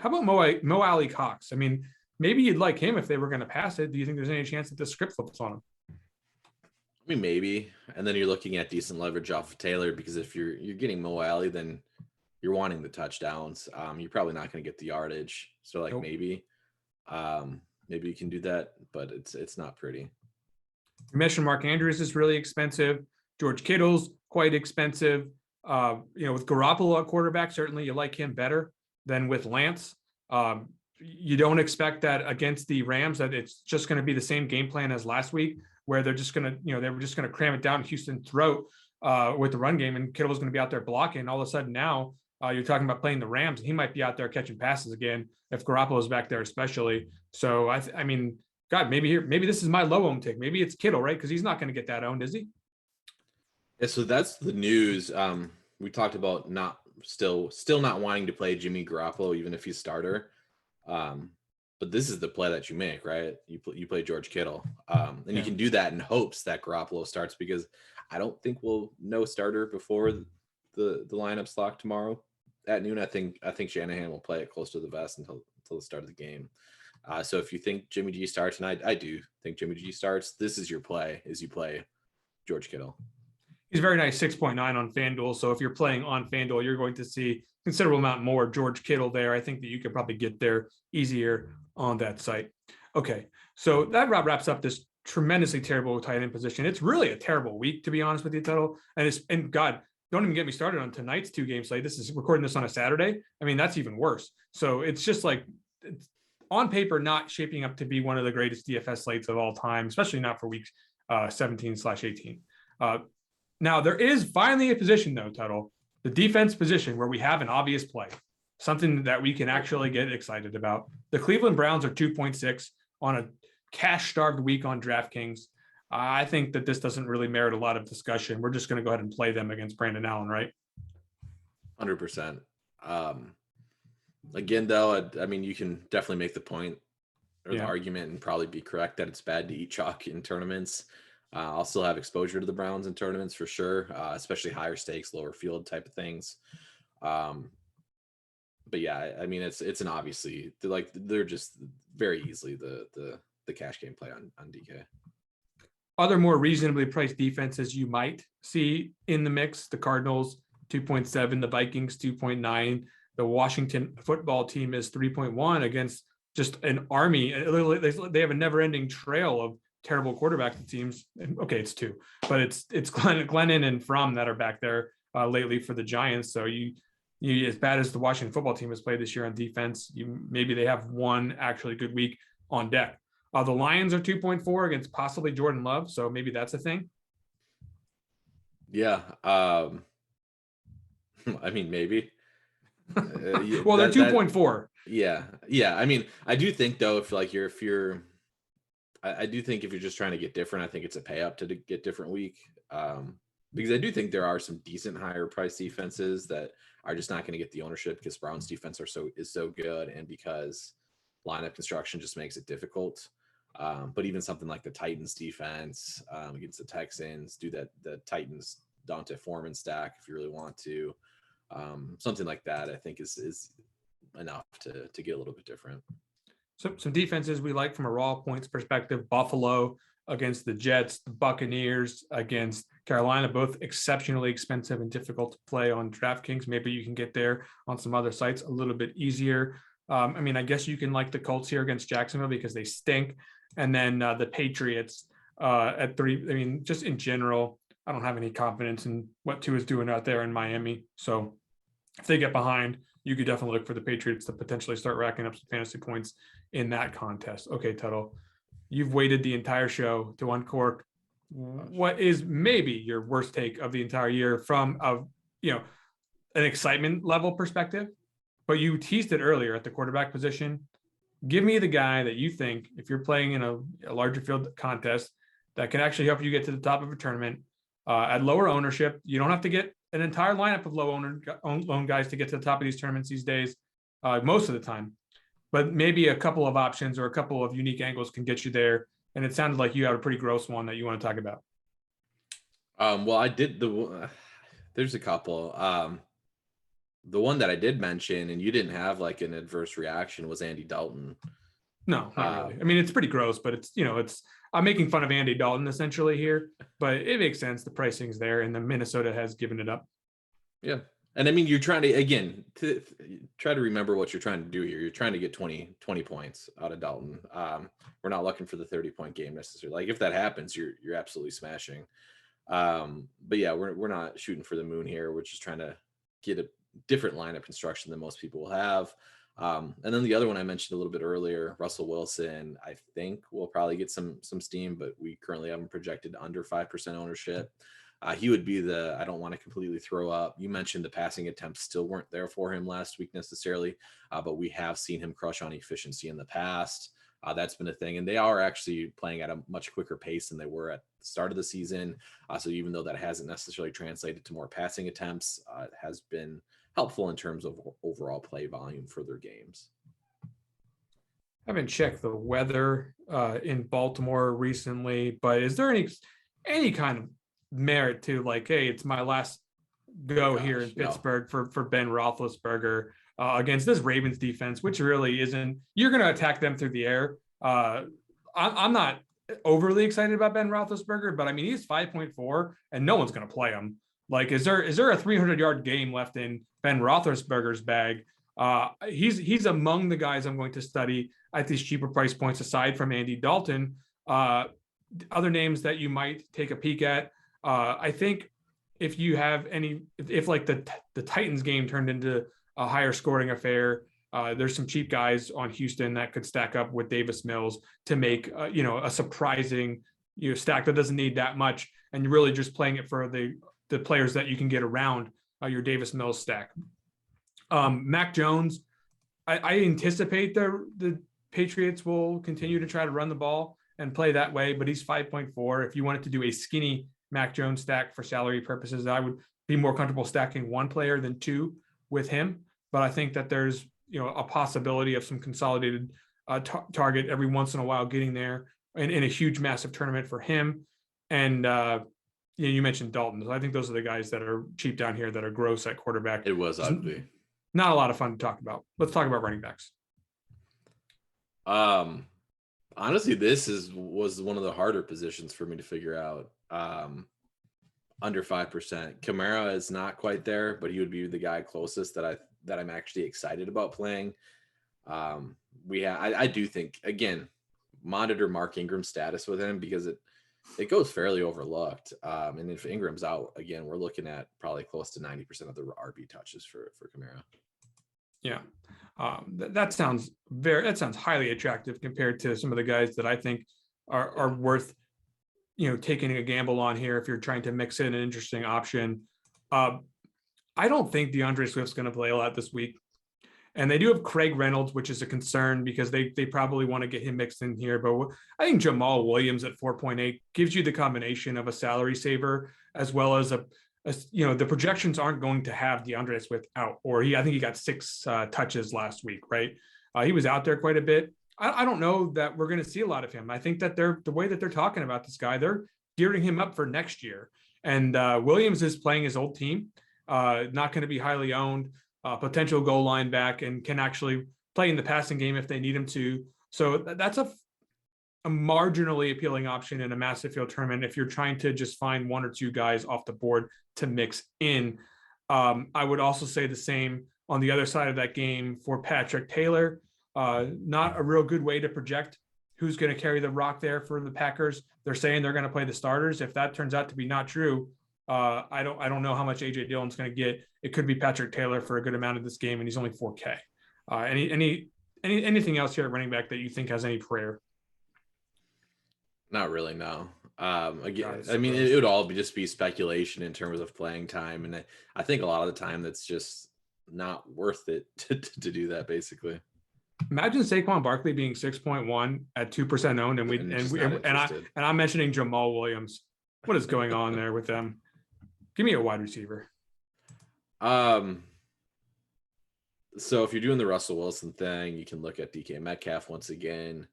about Mo Alley Cox? I mean, maybe you'd like him if they were going to pass it. Do you think there's any chance that the script flips on him? I mean, maybe. And then you're looking at decent leverage off of Taylor, because if you're getting Mo Alley, then you're wanting the touchdowns. You're probably not going to get the yardage. So like, nope. Maybe. maybe you can do that, but it's not pretty. You mentioned Mark Andrews is really expensive. George Kittle's quite expensive. With Garoppolo at quarterback, certainly you like him better than with Lance. You don't expect that against the Rams that it's just going to be the same game plan as last week, where they're just going to, they were just going to cram it down Houston's throat with the run game, and Kittle was going to be out there blocking. All of a sudden now you're talking about playing the Rams, and he might be out there catching passes again if Garoppolo's back there, especially. So I mean, God, maybe this is my low owned take. Maybe it's Kittle, right? Because he's not going to get that owned, is he? Yeah, so that's the news. We talked about still not wanting to play Jimmy Garoppolo even if he's starter. But this is the play that you make, right? You play George Kittle, and you can do that in hopes that Garoppolo starts, because I don't think we'll know starter before the lineup's locked tomorrow at noon. I think Shanahan will play it close to the vest until the start of the game. So if you think Jimmy G starts, and I do think Jimmy G starts, this is your play: is you play George Kittle. He's very nice, 6.9 on FanDuel. So if you're playing on FanDuel, you're going to see considerable amount more George Kittle there. I think that you could probably get there easier on that site. Okay, so that wraps up this tremendously terrible tight end position. It's really a terrible week, to be honest with you, Tuttle. And God, don't even get me started on tonight's 2-game slate. This is recording this on a Saturday. I mean, that's even worse. So it's just like, it's on paper not shaping up to be one of the greatest DFS slates of all time, especially not for weeks 17/18. Now, there is finally a position, though, Tuttle, the defense position, where we have an obvious play, something that we can actually get excited about. The Cleveland Browns are 2.6 on a cash-starved week on DraftKings. I think that this doesn't really merit a lot of discussion. We're just going to go ahead and play them against Brandon Allen, right? 100%. Again, though, I mean, you can definitely make the point or the argument and probably be correct that it's bad to eat chalk in tournaments. I'll still have exposure to the Browns in tournaments for sure, especially higher stakes, lower field type of things. But yeah, I mean, it's an obviously they're just very easily the cash game play on DK. Other more reasonably priced defenses you might see in the mix: the Cardinals 2.7, the Vikings 2.9, the Washington football team is 3.1 against just an army. They have a never-ending trail of terrible quarterback teams. Okay, it's 2, but it's Glennon and Fromm that are back there lately for the Giants. So you as bad as the Washington football team has played this year on defense, maybe they have one actually good week on deck. The Lions are 2.4 against possibly Jordan Love, so maybe that's a thing. Yeah, I mean, maybe. Well, they're 2.4. Yeah. I mean, I do think though, I do think if you're just trying to get different, I think it's a pay up to get different week. Because I do think there are some decent higher price defenses that are just not going to get the ownership because Browns defense is so good, and because lineup construction just makes it difficult. But even something like the Titans defense against the Texans, do the Titans Dante Foreman stack if you really want to. Something like that, I think is enough to get a little bit different. Some defenses we like from a raw points perspective: Buffalo against the Jets, the Buccaneers against Carolina, both exceptionally expensive and difficult to play on DraftKings. Maybe you can get there on some other sites a little bit easier. I mean, I guess you can like the Colts here against Jacksonville because they stink. And then the Patriots at 3. I mean, just in general, I don't have any confidence in what Tua is doing out there in Miami. So if they get behind, you could definitely look for the Patriots to potentially start racking up some fantasy points in that contest. Okay, Tuttle, you've waited the entire show to uncork what is maybe your worst take of the entire year from an excitement level perspective. But you teased it earlier at the quarterback position. Give me the guy that you think, if you're playing in a larger field contest, that can actually help you get to the top of a tournament at lower ownership. You don't have to get an entire lineup of low-owned guys to get to the top of these tournaments these days, most of the time. But maybe a couple of options or a couple of unique angles can get you there. And it sounded like you had a pretty gross one that you want to talk about. Well, I did there's a couple. The one that I did mention, and you didn't have like an adverse reaction, was Andy Dalton. No, not really. I mean, it's pretty gross, but I'm making fun of Andy Dalton essentially here, but it makes sense. The pricing's there, and the Minnesota has given it up. Yeah. And I mean, you're trying to, again, try to remember what you're trying to do here. You're trying to get 20 points out of Dalton. We're not looking for the 30-point game necessarily. Like if that happens, you're absolutely smashing. But yeah, we're not shooting for the moon here. We're just trying to get a different lineup construction than most people will have. And then the other one I mentioned a little bit earlier, Russell Wilson, I think will probably get some steam, but we currently have him projected under 5% ownership. He would be I don't want to completely throw up. You mentioned the passing attempts still weren't there for him last week necessarily, but we have seen him crush on efficiency in the past. That's been a thing. And they are actually playing at a much quicker pace than they were at the start of the season. So even though that hasn't necessarily translated to more passing attempts, it has been helpful in terms of overall play volume for their games. I haven't checked the weather in Baltimore recently, but is there any kind of merit to like, hey, it's my last go here in Pittsburgh for Ben Roethlisberger against this Ravens defense, which really isn't. You're going to attack them through the air. I'm not overly excited about Ben Roethlisberger, but I mean he's 5.4, and no one's going to play him. Like, is there a 300-yard game left in Ben Roethlisberger's bag? He's among the guys I'm going to study at these cheaper price points, aside from Andy Dalton. Other names that you might take a peek at. I think if you have if like the Titans game turned into a higher scoring affair, there's some cheap guys on Houston that could stack up with Davis Mills to make a surprising stack that doesn't need that much, and you're really just playing it for the players that you can get around your Davis Mills stack. Mac Jones, I anticipate the Patriots will continue to try to run the ball and play that way, but he's 5.4. If you wanted to do a skinny Mac Jones stack for salary purposes, I would be more comfortable stacking one player than two with him. But I think that there's a possibility of some consolidated target every once in a while getting there in a huge, massive tournament for him. And you mentioned Dalton. So I think those are the guys that are cheap down here that are gross at quarterback. It was ugly. Not a lot of fun to talk about. Let's talk about running backs. Honestly, this was one of the harder positions for me to figure out. Under 5%. Kamara is not quite there, but he would be the guy closest that I'm actually excited about playing. I do think, again, monitor Mark Ingram's status with him because it goes fairly overlooked. And if Ingram's out again, we're looking at probably close to 90% of the RB touches for Kamara. Yeah. That sounds highly attractive compared to some of the guys that I think are worth taking a gamble on here if you're trying to mix in an interesting option. I don't think DeAndre Swift's going to play a lot this week. And they do have Craig Reynolds, which is a concern because they probably want to get him mixed in here. But I think Jamal Williams at 4.8 gives you the combination of a salary saver as well as the projections aren't going to have DeAndre Swift out, I think he got 6 touches last week, right? He was out there quite a bit. I don't know that we're going to see a lot of him. I think that the way that they're talking about this guy, they're gearing him up for next year. And Williams is playing his old team, not going to be highly owned, potential goal line back, and can actually play in the passing game if they need him to. So that's a marginally appealing option in a massive field tournament if you're trying to just find one or two guys off the board to mix in. I would also say the same on the other side of that game for Patrick Taylor. Not a real good way to project who's going to carry the rock there for the Packers. They're saying they're going to play the starters. If that turns out to be not true, I don't know how much AJ Dillon's going to get. It could be Patrick Taylor for a good amount of this game, and he's only 4K. Anything else here at running back that you think has any prayer? Not really, no. Again, I mean, it would all just be speculation in terms of playing time, and I think a lot of the time that's just not worth it to do that. Basically, imagine Saquon Barkley being 6.1 at 2% owned, and I'm mentioning Jamal Williams. What is going on there with them? Give me a wide receiver. So if you're doing the Russell Wilson thing, you can look at DK Metcalf once again.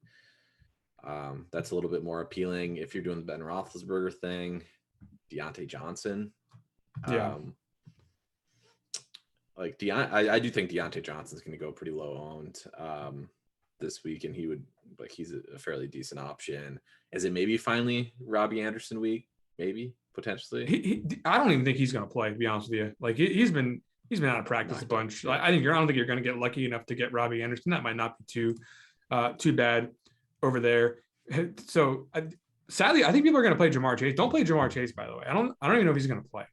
That's a little bit more appealing. If you're doing the Ben Roethlisberger thing, Deontay Johnson. Yeah. I do think Deontay Johnson's going to go pretty low owned this week, and he's a fairly decent option. Is it maybe finally Robbie Anderson week? Maybe potentially. I don't even think he's going to play. To be honest with you, he's been He's been out of practice a knocked bunch. out. Yeah. I don't think you're going to get lucky enough to get Robbie Anderson. That might not be too bad over there. So sadly, I think people are going to play Jamar Chase. Don't play Jamar Chase, by the way. I don't even know if he's going to play.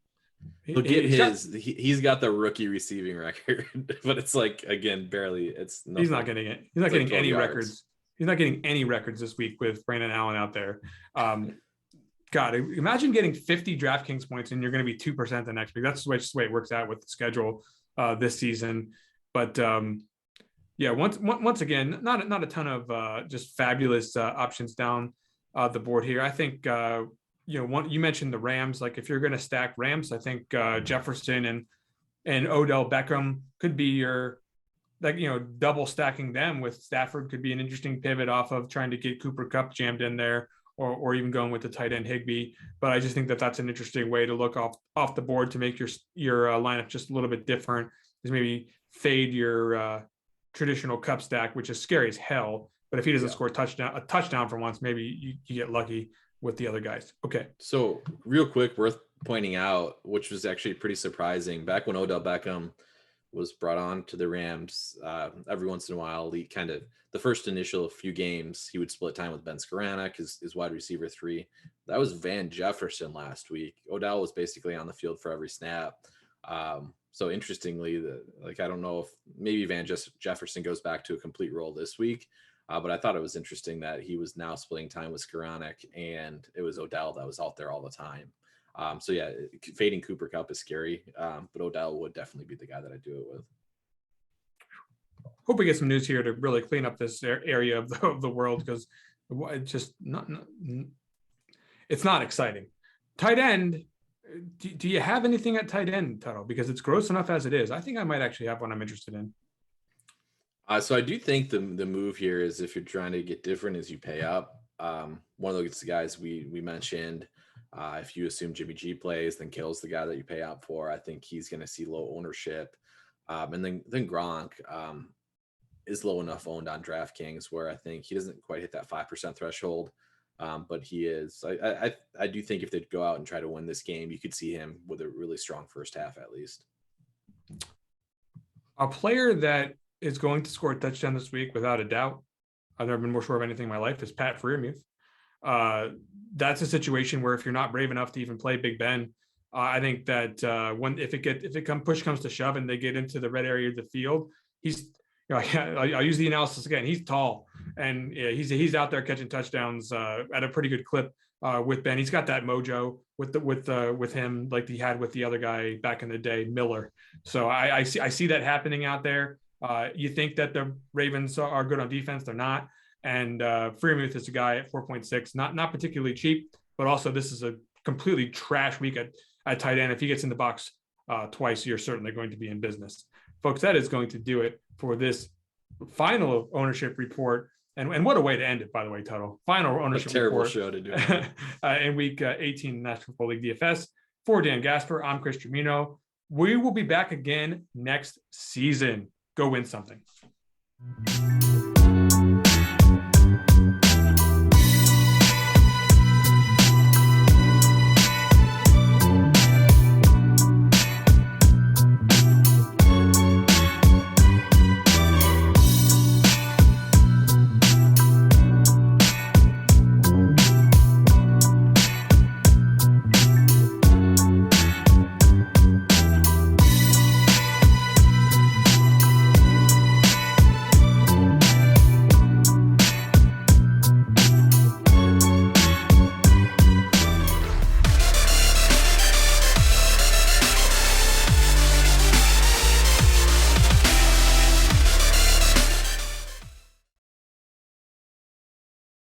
He'll get he's got the rookie receiving record, but it's like, again, barely. It's nothing. He's not getting it. He's not getting like any yards. records. He's not getting any records this week with Brandon Allen out there. God, imagine getting 50 DraftKings points and you're going to be 2% the next week. That's just the way it works out with the schedule this season. But yeah, once again, not a ton of just fabulous options down the board here. I think you mentioned the Rams. Like if you're going to stack Rams, I think Jefferson and Odell Beckham could be your double stacking them with Stafford could be an interesting pivot off of trying to get Cooper Kupp jammed in there. Or even going with the tight end Higbee, but I just think that that's an interesting way to look off the board to make your lineup just a little bit different. Is maybe fade your traditional Kupp stack, which is scary as hell. But if he doesn't score a touchdown for once, maybe you get lucky with the other guys. Okay. So real quick, worth pointing out, which was actually pretty surprising, back when Odell Beckham was brought on to the Rams, every once in a while, he kind of the first initial few games, he would split time with Ben Skoranek, his wide receiver 3. That was Van Jefferson last week. Odell was basically on the field for every snap. So interestingly, I don't know if maybe Van Jefferson goes back to a complete role this week, but I thought it was interesting that he was now splitting time with Skoranek, and it was Odell that was out there all the time. So yeah, fading Cooper Kupp is scary, but Odell would definitely be the guy that I do it with. Hope we get some news here to really clean up this area of the world, because it's just it's not exciting. Tight end, do you have anything at tight end, Tuttle? Because it's gross enough as it is. I think I might actually have one I'm interested in. So I do think the move here is, if you're trying to get different, is you pay up. One of those guys we mentioned. If you assume Jimmy G plays, then Kill's the guy that you pay out for. I think he's going to see low ownership. And then Gronk is low enough owned on DraftKings where I think he doesn't quite hit that 5% threshold. But he is. I do think if they'd go out and try to win this game, you could see him with a really strong first half at least. A player that is going to score a touchdown this week, without a doubt, I've never been more sure of anything in my life, is Pat Freiermuth. That's a situation where if you're not brave enough to even play Big Ben, I think that if push comes to shove and they get into the red area of the field, he's, I'll use the analysis again. He's tall and he's out there catching touchdowns at a pretty good clip with Ben. He's got that mojo with him like he had with the other guy back in the day, Miller. So I see that happening out there. You think that the Ravens are good on defense? They're not. And Freiermuth is a guy at 4.6, not particularly cheap, but also this is a completely trash week at tight end. If he gets in the box twice, you're certainly going to be in business. Folks, that is going to do it for this final ownership report. And what a way to end it, by the way, Tuttle. Final ownership terrible report. Show to do in week 18 National Football League DFS. For Dan Gaspar, I'm Chris Gimino. We will be back again next season. Go win something.